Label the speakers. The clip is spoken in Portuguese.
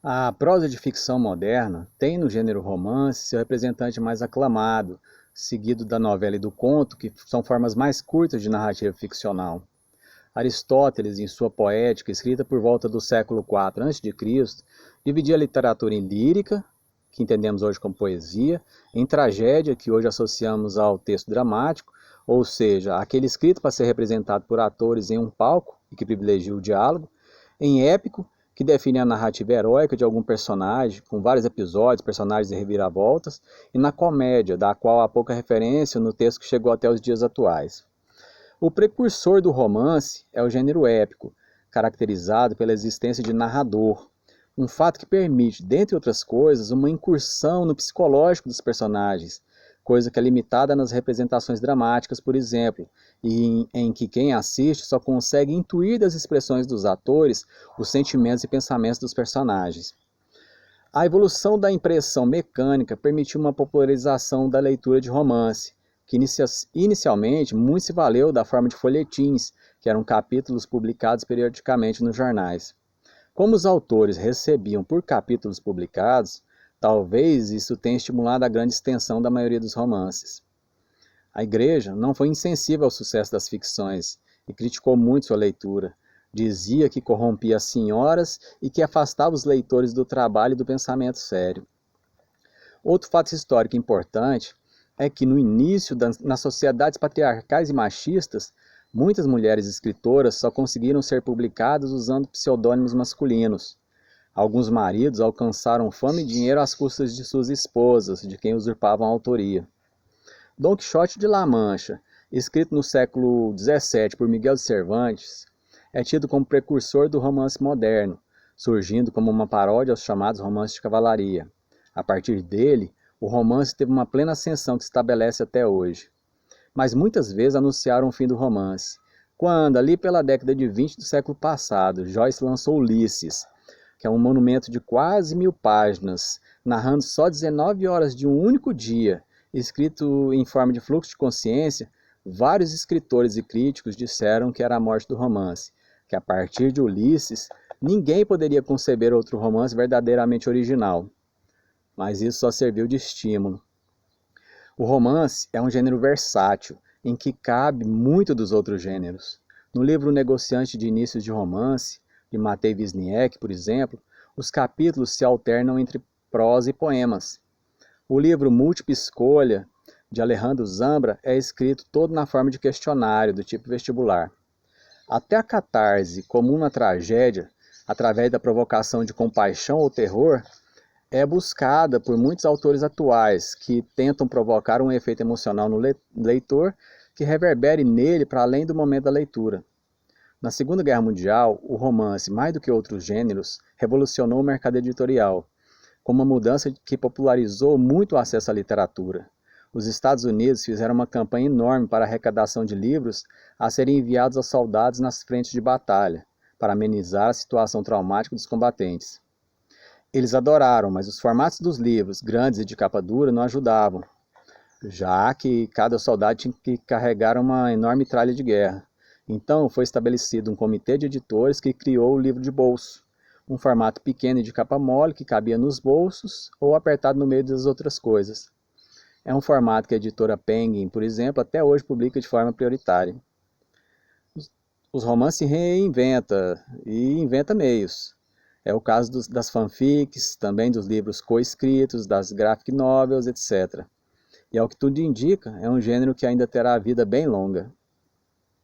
Speaker 1: A prosa de ficção moderna tem no gênero romance seu representante mais aclamado, seguido da novela e do conto, que são formas mais curtas de narrativa ficcional. Aristóteles, em sua Poética, escrita por volta do século IV a.C., dividia a literatura em lírica, que entendemos hoje como poesia, em tragédia, que hoje associamos ao texto dramático, ou seja, aquele escrito para ser representado por atores em um palco e que privilegia o diálogo, em épico, que define a narrativa heróica de algum personagem, com vários episódios, personagens e reviravoltas, e na comédia, da qual há pouca referência no texto que chegou até os dias atuais. O precursor do romance é o gênero épico, caracterizado pela existência de narrador, um fato que permite, dentre outras coisas, uma incursão no psicológico dos personagens, coisa que é limitada nas representações dramáticas, por exemplo, e em que quem assiste só consegue intuir das expressões dos atores os sentimentos e pensamentos dos personagens. A evolução da impressão mecânica permitiu uma popularização da leitura de romance, que inicialmente muito se valeu da forma de folhetins, que eram capítulos publicados periodicamente nos jornais. Como os autores recebiam por capítulos publicados, talvez isso tenha estimulado a grande extensão da maioria dos romances. A Igreja não foi insensível ao sucesso das ficções e criticou muito sua leitura. Dizia que corrompia as senhoras e que afastava os leitores do trabalho e do pensamento sério. Outro fato histórico importante é que no início, nas sociedades patriarcais e machistas, muitas mulheres escritoras só conseguiram ser publicadas usando pseudônimos masculinos. Alguns maridos alcançaram fama e dinheiro às custas de suas esposas, de quem usurpavam a autoria. Dom Quixote de La Mancha, escrito no século XVII por Miguel de Cervantes, é tido como precursor do romance moderno, surgindo como uma paródia aos chamados romances de cavalaria. A partir dele, o romance teve uma plena ascensão que se estabelece até hoje. Mas muitas vezes anunciaram o fim do romance. Quando, ali pela década de 20 do século passado, Joyce lançou Ulisses, que é um monumento de quase 1000 páginas, narrando só 19 horas de um único dia, escrito em forma de fluxo de consciência, vários escritores e críticos disseram que era a morte do romance, que a partir de Ulisses, ninguém poderia conceber outro romance verdadeiramente original. Mas isso só serviu de estímulo. O romance é um gênero versátil, em que cabe muito dos outros gêneros. No livro O Negociante de Inícios de Romance, de Matei Wisniewski, por exemplo, os capítulos se alternam entre prosa e poemas. O livro Múltipla Escolha, de Alejandro Zambra, é escrito todo na forma de questionário, do tipo vestibular. Até a catarse, comum na tragédia, através da provocação de compaixão ou terror, é buscada por muitos autores atuais que tentam provocar um efeito emocional no leitor que reverbere nele para além do momento da leitura. Na Segunda Guerra Mundial, o romance, mais do que outros gêneros, revolucionou o mercado editorial, com uma mudança que popularizou muito o acesso à literatura. Os Estados Unidos fizeram uma campanha enorme para a arrecadação de livros a serem enviados aos soldados nas frentes de batalha, para amenizar a situação traumática dos combatentes. Eles adoraram, mas os formatos dos livros, grandes e de capa dura, não ajudavam, já que cada soldado tinha que carregar uma enorme tralha de guerra. Então foi estabelecido um comitê de editores que criou o livro de bolso, um formato pequeno e de capa mole que cabia nos bolsos ou apertado no meio das outras coisas. É um formato que a editora Penguin, por exemplo, até hoje publica de forma prioritária. Os romances se reinventa e inventa meios. É o caso das fanfics, também dos livros coescritos, das graphic novels, etc. E ao que tudo indica, é um gênero que ainda terá vida bem longa.